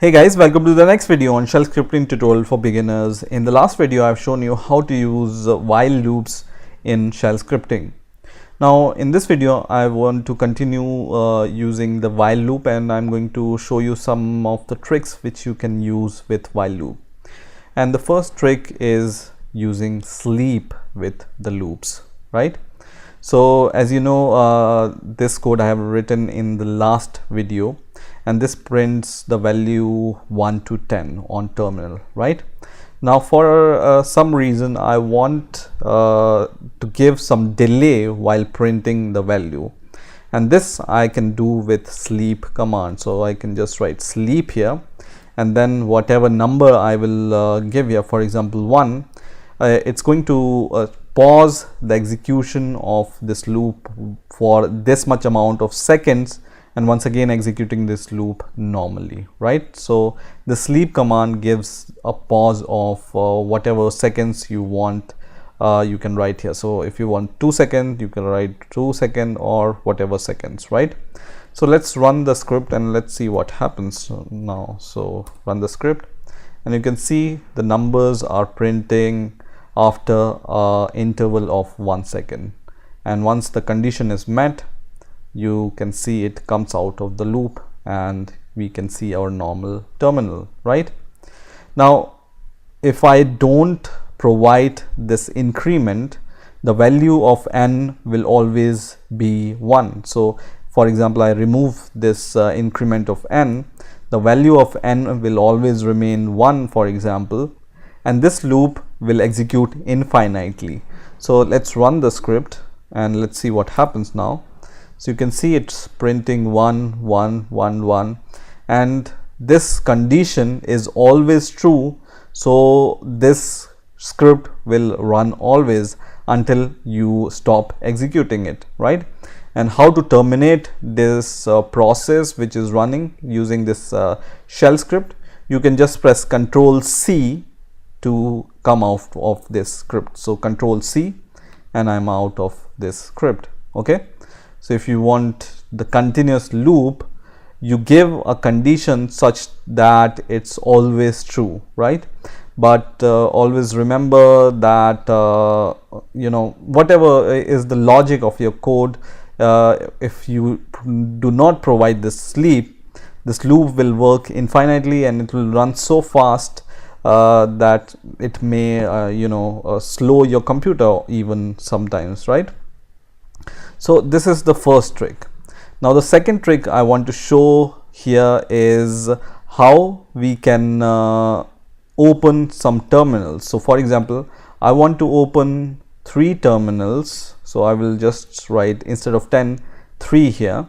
Hey guys, welcome to the next video on shell scripting tutorial for beginners. In the last video I've shown you how to use while loops in shell scripting. Now in this video I want to continue using the while loop, and I'm going to show you some of the tricks which you can use with while loop. And the first trick is using sleep with the loops, right? So as you know, this code I have written in the last video, and this prints the value 1 to 10 on terminal, right? Now for some reason I want to give some delay while printing the value, and this I can do with sleep command. So I can just write sleep here, and then whatever number I will give here, for example 1, it's going to pause the execution of this loop for this much amount of seconds, and once again executing this loop normally, right? So the sleep command gives a pause of whatever seconds you want. You can write here. So if you want 2 seconds, you can write 2 seconds or whatever seconds, right? So let's run the script and let's see what happens now. So run the script, and you can see the numbers are printing after interval of 1 second, and once the condition is met, you can see it comes out of the loop and we can see our normal terminal, right? Now if I don't provide this increment, the value of n will always be 1. So for example, I remove this increment of n, the value of n will always remain 1, for example, and this loop will execute infinitely. So let's run the script and let's see what happens now. So you can see it's printing 1 1 1 1, and this condition is always true. So this script will run always until you stop executing it, right? And how to terminate this process which is running using this shell script? You can just press Ctrl C to come out of this script. So Ctrl C, and I'm out of this script. Okay, so if you want the continuous loop, you give a condition such that it's always true, right? But always remember that you know, whatever is the logic of your code, if you do not provide this sleep, this loop will work infinitely and it will run so fast that it may slow your computer even sometimes, right? So this is the first trick. Now the second trick I want to show here is how we can open some terminals. So for example, I want to open 3 terminals, so I will just write, instead of 10, 3 here,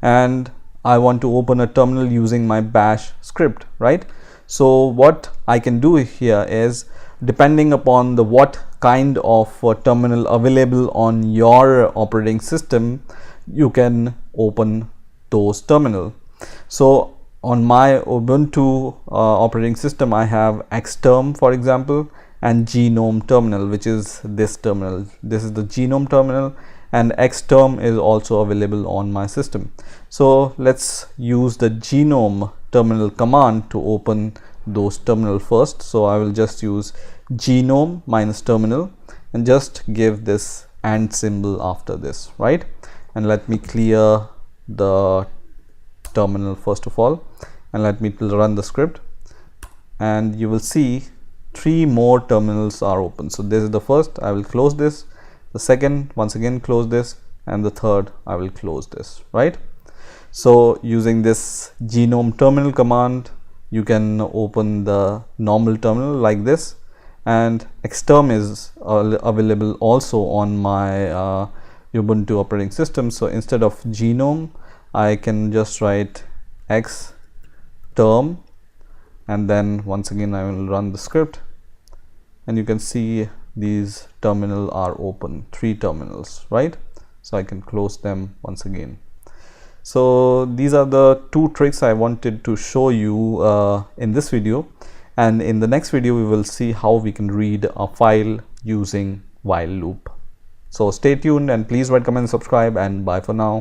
and I want to open a terminal using my bash script, right? So what I can do here is, depending upon the what kind of terminal available on your operating system, you can open those terminal. So on my Ubuntu operating system, I have Xterm, for example, and Gnome terminal, which is this terminal. This is the Gnome terminal, and Xterm is also available on my system. So let's use the Gnome terminal command to open those terminal first. So I will just use gnome minus terminal and just give this and symbol after this, right? And let me clear the terminal first of all, and let me run the script, and you will see 3 more terminals are open. So this is the first, I will close this, the second, once again close this, and the third, I will close this, right? So using this gnome terminal command, you can open the normal terminal like this, and Xterm is available also on my Ubuntu operating system. So instead of gnome, I can just write Xterm, and then once again I will run the script, and you can see these terminal are open, 3 terminals, right? So I can close them once again. So these are the 2 tricks I wanted to show you in this video, and in the next video we will see how we can read a file using while loop. So stay tuned, and please rate, comment, subscribe, and bye for now.